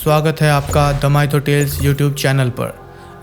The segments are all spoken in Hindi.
स्वागत है आपका द माइथोटेल्स यूट्यूब चैनल पर।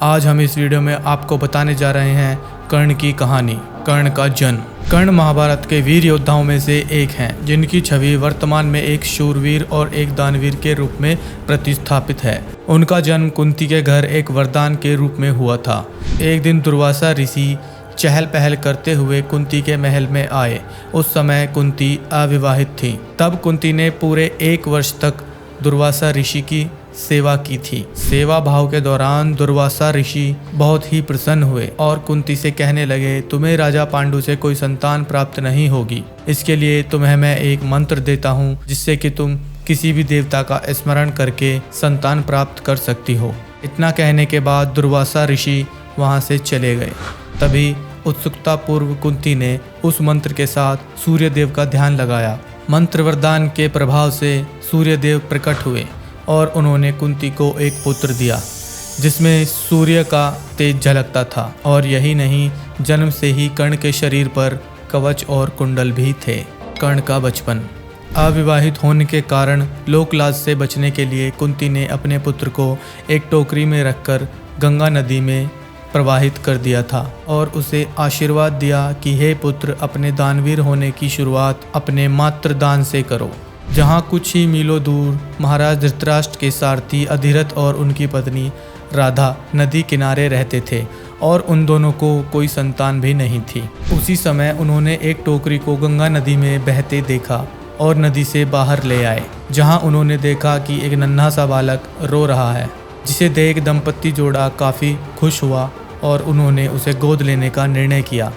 आज हम इस वीडियो में आपको बताने जा रहे हैं कर्ण की कहानी, कर्ण का जन्म। कर्ण महाभारत के वीर योद्धाओं में से एक हैं, जिनकी छवि वर्तमान में एक शूरवीर और एक दानवीर के रूप में प्रतिस्थापित है। उनका जन्म कुंती के घर एक वरदान के रूप में हुआ था। एक दिन दुर्वासा ऋषि चहल पहल करते हुए कुंती के महल में आए। उस समय कुंती अविवाहित थी। तब कुंती ने पूरे 1 वर्ष तक दुर्वासा ऋषि की सेवा की थी। सेवा भाव के दौरान दुर्वासा ऋषि बहुत ही प्रसन्न हुए और कुंती से कहने लगे, तुम्हें राजा पांडु से कोई संतान प्राप्त नहीं होगी। इसके लिए तुम्हें मैं एक मंत्र देता हूँ, जिससे कि तुम किसी भी देवता का स्मरण करके संतान प्राप्त कर सकती हो। इतना कहने के बाद दुर्वासा ऋषि वहाँ से चले गए। तभी उत्सुकता पूर्व कुंती ने उस मंत्र के साथ सूर्यदेव का ध्यान लगाया। मंत्र वरदान के प्रभाव से सूर्यदेव प्रकट हुए और उन्होंने कुंती को एक पुत्र दिया, जिसमें सूर्य का तेज झलकता था। और यही नहीं, जन्म से ही कर्ण के शरीर पर कवच और कुंडल भी थे। कर्ण का बचपन। अविवाहित होने के कारण लोकलाज से बचने के लिए कुंती ने अपने पुत्र को एक टोकरी में रखकर गंगा नदी में प्रवाहित कर दिया था और उसे आशीर्वाद दिया कि हे पुत्र, अपने दानवीर होने की शुरुआत अपने मात्र दान से करो। जहाँ कुछ ही मीलों दूर महाराज धृतराष्ट्र के सारथी अधिरथ और उनकी पत्नी राधा नदी किनारे रहते थे और उन दोनों को कोई संतान भी नहीं थी। उसी समय उन्होंने एक टोकरी को गंगा नदी में बहते देखा और नदी से बाहर ले आए, जहाँ उन्होंने देखा कि एक नन्हा सा बालक रो रहा है, जिसे देख दंपत्ति जोड़ा काफ़ी खुश हुआ और उन्होंने उसे गोद लेने का निर्णय किया,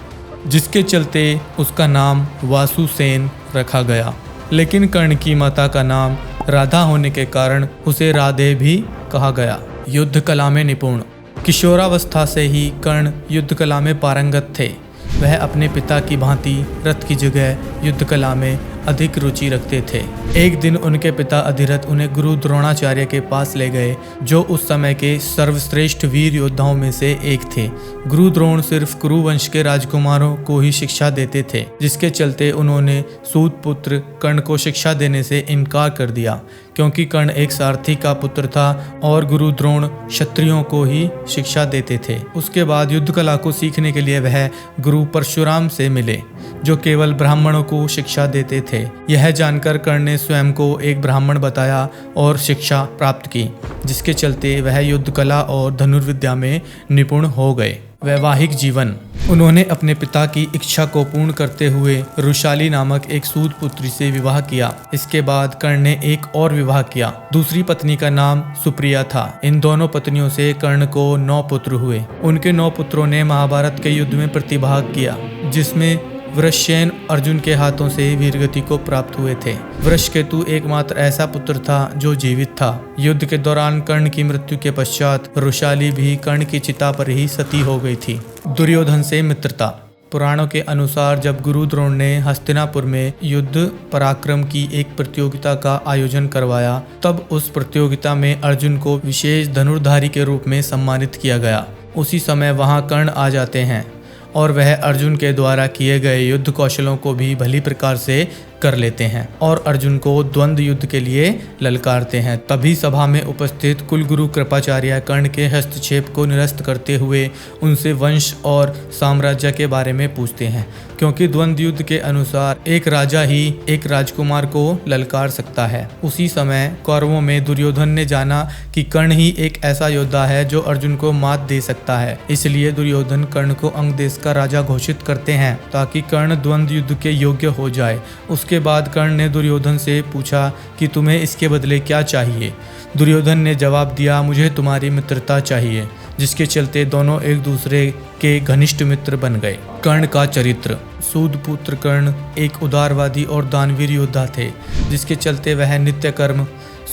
जिसके चलते उसका नाम वासुसेन रखा गया। लेकिन कर्ण की माता का नाम राधा होने के कारण उसे राधे भी कहा गया। युद्ध कला में निपुण। किशोरावस्था से ही कर्ण युद्ध कला में पारंगत थे। वह अपने पिता की भांति रथ की जगह युद्ध कला में अधिक रुचि रखते थे। एक दिन उनके पिता अधिरथ उन्हें गुरु द्रोणाचार्य के पास ले गए, जो उस समय के सर्वश्रेष्ठ वीर योद्धाओं में से एक थे। गुरु द्रोण सिर्फ कुरु वंश के राजकुमारों को ही शिक्षा देते थे, जिसके चलते उन्होंने सूत पुत्र कर्ण को शिक्षा देने से इनकार कर दिया, क्योंकि कर्ण एक सारथी का पुत्र था और गुरु द्रोण क्षत्रियों को ही शिक्षा देते थे। उसके बाद युद्ध कला को सीखने के लिए वह गुरु परशुराम से मिले, जो केवल ब्राह्मणों को शिक्षा देते थे। यह जानकर कर्ण ने स्वयं को एक ब्राह्मण बताया और शिक्षा प्राप्त की, जिसके चलते वह युद्ध कला और धनुर्विद्या में निपुण हो गए। वैवाहिक जीवन। उन्होंने अपने पिता की इच्छा को पूर्ण करते हुए रुशाली नामक एक सूत पुत्री से विवाह किया। इसके बाद कर्ण ने एक और विवाह किया। दूसरी पत्नी का नाम सुप्रिया था। इन दोनों पत्नियों से कर्ण को 9 पुत्र हुए। उनके 9 पुत्रों ने महाभारत के युद्ध में प्रतिभाग किया, जिसमें वृषसेन अर्जुन के हाथों से वीरगति को प्राप्त हुए थे। वृषकेतु एकमात्र ऐसा पुत्र था जो जीवित था। युद्ध के दौरान कर्ण की मृत्यु के पश्चात रुशाली भी कर्ण की चिता पर ही सती हो गई थी। दुर्योधन से मित्रता। पुराणों के अनुसार जब गुरु द्रोण ने हस्तिनापुर में युद्ध पराक्रम की एक प्रतियोगिता का आयोजन करवाया, तब उस प्रतियोगिता में अर्जुन को विशेष धनुर्धारी के रूप में सम्मानित किया गया। उसी समय वहां कर्ण आ जाते हैं और वह अर्जुन के द्वारा किए गए युद्ध कौशलों को भी भली प्रकार से कर लेते हैं और अर्जुन को द्वंद्व युद्ध के लिए ललकारते हैं। तभी सभा में उपस्थित कुलगुरु कृपाचार्य कर्ण के हस्तक्षेप को निरस्त करते हुए उनसे वंश और साम्राज्य के बारे में पूछते हैं, क्योंकि द्वंद्व युद्ध के अनुसार एक राजा ही एक राजकुमार को ललकार सकता है। उसी समय कौरवों में दुर्योधन ने जाना कि कर्ण ही एक ऐसा योद्धा है जो अर्जुन को मात दे सकता है। इसलिए दुर्योधन कर्ण को अंग देश का राजा घोषित करते हैं, ताकि कर्ण द्वंद्व युद्ध के योग्य हो जाए। उसके बाद कर्ण ने दुर्योधन से पूछा कि तुम्हें इसके बदले क्या चाहिए। दुर्योधन ने जवाब दिया, मुझे तुम्हारी मित्रता चाहिए, जिसके चलते दोनों एक दूसरे के घनिष्ठ मित्र बन गए। कर्ण का चरित्र। सूत पुत्र कर्ण एक उदारवादी और दानवीर योद्धा थे, जिसके चलते वह नित्य कर्म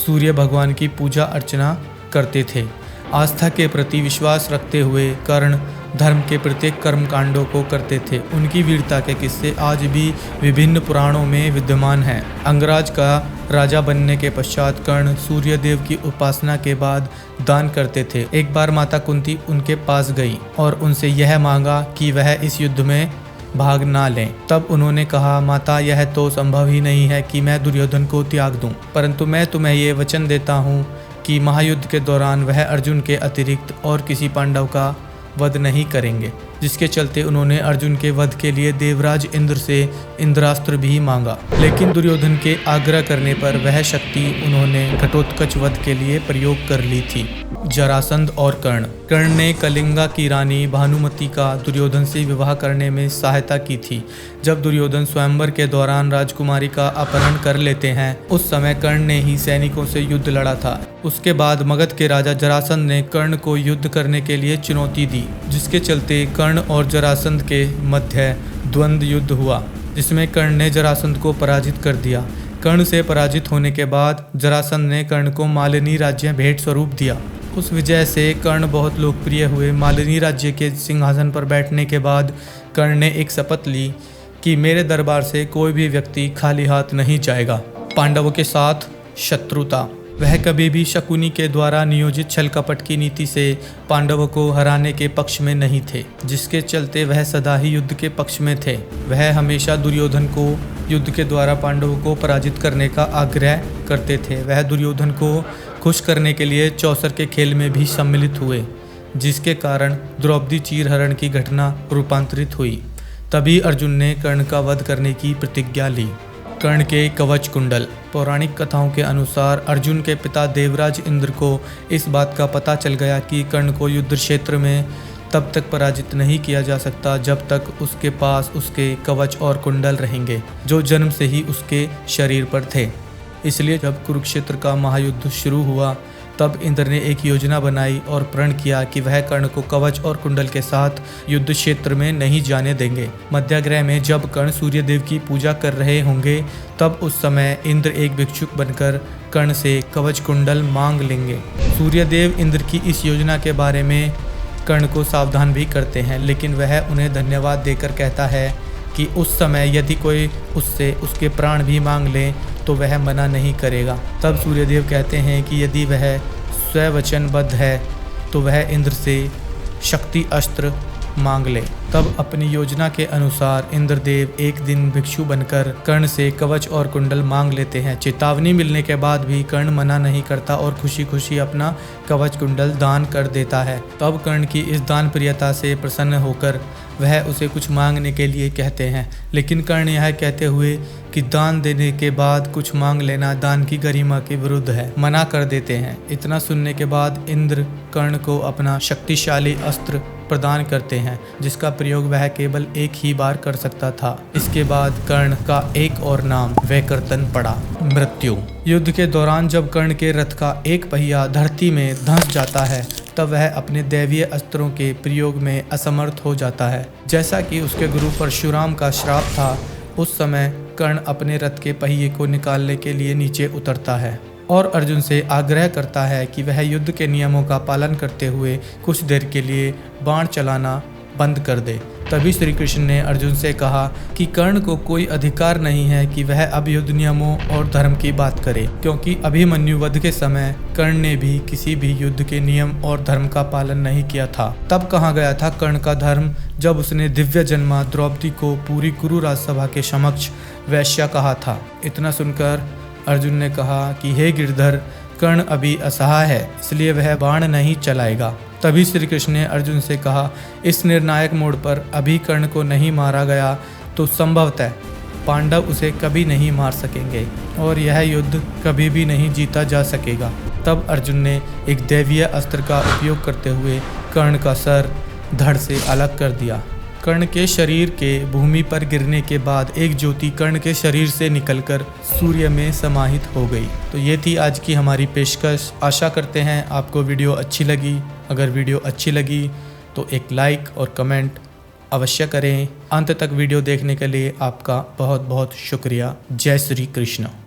सूर्य भगवान की पूजा अर्चना करते थे। आस्था के प्रति विश्वास रखते हुए कर्ण धर्म के प्रत्येक कर्म कांडों को करते थे। उनकी वीरता के किस्से आज भी विभिन्न पुराणों में विद्यमान हैं। अंगराज का राजा बनने के पश्चात कर्ण सूर्य देव की उपासना के बाद दान करते थे। एक बार माता कुंती उनके पास गई और उनसे यह मांगा कि वह इस युद्ध में भाग ना लें। तब उन्होंने कहा, माता, यह तो संभव ही नहीं है कि मैं दुर्योधन को त्याग दूं, परंतु मैं तुम्हें ये वचन देता हूँ कि महायुद्ध के दौरान वह अर्जुन के अतिरिक्त और किसी पांडव का वध नहीं करेंगे, जिसके चलते उन्होंने अर्जुन के वध के लिए देवराज इंद्र से इंद्रास्त्र भी मांगा। लेकिन दुर्योधन के आग्रह करने पर वह शक्ति उन्होंने घटोत्कच वध के लिए प्रयोग कर ली थी। जरासंध और कर्ण ने कलिंगा की रानी भानुमति का दुर्योधन से विवाह करने में सहायता की थी। जब दुर्योधन स्वयंवर के दौरान राजकुमारी का अपहरण कर लेते हैं, उस समय कर्ण ने ही सैनिकों से युद्ध लड़ा था। उसके बाद मगध के राजा जरासंध ने कर्ण को युद्ध करने के लिए चुनौती दी, जिसके चलते कर्ण और जरासंध के मध्य द्वंद्व युद्ध हुआ, जिसमें कर्ण ने जरासंध को पराजित कर दिया। कर्ण से पराजित होने के बाद जरासंध ने कर्ण को मालिनी राज्य भेंट स्वरूप दिया। उस विजय से कर्ण बहुत लोकप्रिय हुए। मालिनी राज्य के सिंहासन पर बैठने के बाद कर्ण ने एक शपथ ली कि मेरे दरबार से कोई भी व्यक्ति खाली हाथ नहीं जाएगा। पांडवों के साथ शत्रुता। वह कभी भी शकुनी के द्वारा नियोजित छल कपट की नीति से पांडवों को हराने के पक्ष में नहीं थे, जिसके चलते वह सदा ही युद्ध के पक्ष में थे। वह हमेशा दुर्योधन को युद्ध के द्वारा पांडवों को पराजित करने का आग्रह करते थे। वह दुर्योधन को खुश करने के लिए चौसर के खेल में भी सम्मिलित हुए, जिसके कारण द्रौपदी चीरहरण की घटना रूपांतरित हुई। तभी अर्जुन ने कर्ण का वध करने की प्रतिज्ञा ली। कर्ण के कवच कुंडल। पौराणिक कथाओं के अनुसार अर्जुन के पिता देवराज इंद्र को इस बात का पता चल गया कि कर्ण को युद्ध क्षेत्र में तब तक पराजित नहीं किया जा सकता जब तक उसके पास उसके कवच और कुंडल रहेंगे, जो जन्म से ही उसके शरीर पर थे। इसलिए जब कुरुक्षेत्र का महायुद्ध शुरू हुआ, तब इंद्र ने एक योजना बनाई और प्रण किया कि वह कर्ण को कवच और कुंडल के साथ युद्ध क्षेत्र में नहीं जाने देंगे। मध्याग्रह में जब कर्ण सूर्यदेव की पूजा कर रहे होंगे, तब उस समय इंद्र एक भिक्षुक बनकर कर्ण से कवच कुंडल मांग लेंगे। सूर्यदेव इंद्र की इस योजना के बारे में कर्ण को सावधान भी करते हैं, लेकिन वह उन्हें धन्यवाद देकर कहता है कि उस समय यदि कोई उससे उसके प्राण भी मांग ले तो वह मना नहीं करेगा। तब सूर्यदेव कहते हैं कि यदि वह स्ववचनबद्ध है तो वह इंद्र से शक्ति अस्त्र मांग ले। तब अपनी योजना के अनुसार इंद्रदेव एक दिन भिक्षु बनकर कर्ण से कवच और कुंडल मांग लेते हैं। चेतावनी मिलने के बाद भी कर्ण मना नहीं करता और खुशी खुशी अपना कवच कुंडल दान कर देता है। तब कर्ण की इस दान प्रियता से प्रसन्न होकर वह उसे कुछ मांगने के लिए कहते हैं, लेकिन कर्ण यह कहते हुए कि दान देने के बाद कुछ मांग लेना दान की गरिमा के विरुद्ध है, मना कर देते हैं। इतना सुनने के बाद इंद्र कर्ण को अपना शक्तिशाली अस्त्र प्रदान करते हैं, जिसका प्रयोग वह केवल एक ही बार कर सकता था। इसके बाद कर्ण का एक और नाम वैकर्तन पड़ा, मृत्यु। युद्ध के दौरान जब कर्ण के रथ का एक पहिया धरती में धंस जाता है, तब वह अपने दैवीय अस्त्रों के प्रयोग में असमर्थ हो जाता है। जैसा कि उसके गुरु परशुराम का श्राप था, उस समय कर्ण अपने रथ के पहिए को निकालने के लिए नीचे उतरता है और अर्जुन से आग्रह करता है कि वह युद्ध के नियमों का पालन करते हुए कुछ देर के लिए बाण चलाना बंद कर दे। तभी श्री कृष्ण ने अर्जुन से कहा कि कर्ण को कोई अधिकार नहीं है कि वह अब युद्ध नियमों और धर्म की बात करे, क्योंकि अभिमन्यु वध के समय कर्ण ने भी किसी भी युद्ध के नियम और धर्म का पालन नहीं किया था। तब कहाँ गया था कर्ण का धर्म, जब उसने दिव्य जन्मा द्रौपदी को पूरी कुरु राजसभा के समक्ष वैश्या कहा था। इतना सुनकर अर्जुन ने कहा कि हे गिरधर, कर्ण अभी असहाय है, इसलिए वह बाण नहीं चलाएगा। तभी श्री कृष्ण ने अर्जुन से कहा, इस निर्णायक मोड़ पर अभी कर्ण को नहीं मारा गया तो संभवतः पांडव उसे कभी नहीं मार सकेंगे और यह युद्ध कभी भी नहीं जीता जा सकेगा। तब अर्जुन ने एक दैवीय अस्त्र का उपयोग करते हुए कर्ण का सर धड़ से अलग कर दिया। कर्ण के शरीर के भूमि पर गिरने के बाद एक ज्योति कर्ण के शरीर से निकलकर सूर्य में समाहित हो गई। तो ये थी आज की हमारी पेशकश। आशा करते हैं आपको वीडियो अच्छी लगी। अगर वीडियो अच्छी लगी तो एक लाइक और कमेंट अवश्य करें। अंत तक वीडियो देखने के लिए आपका बहुत बहुत शुक्रिया। जय श्री कृष्ण।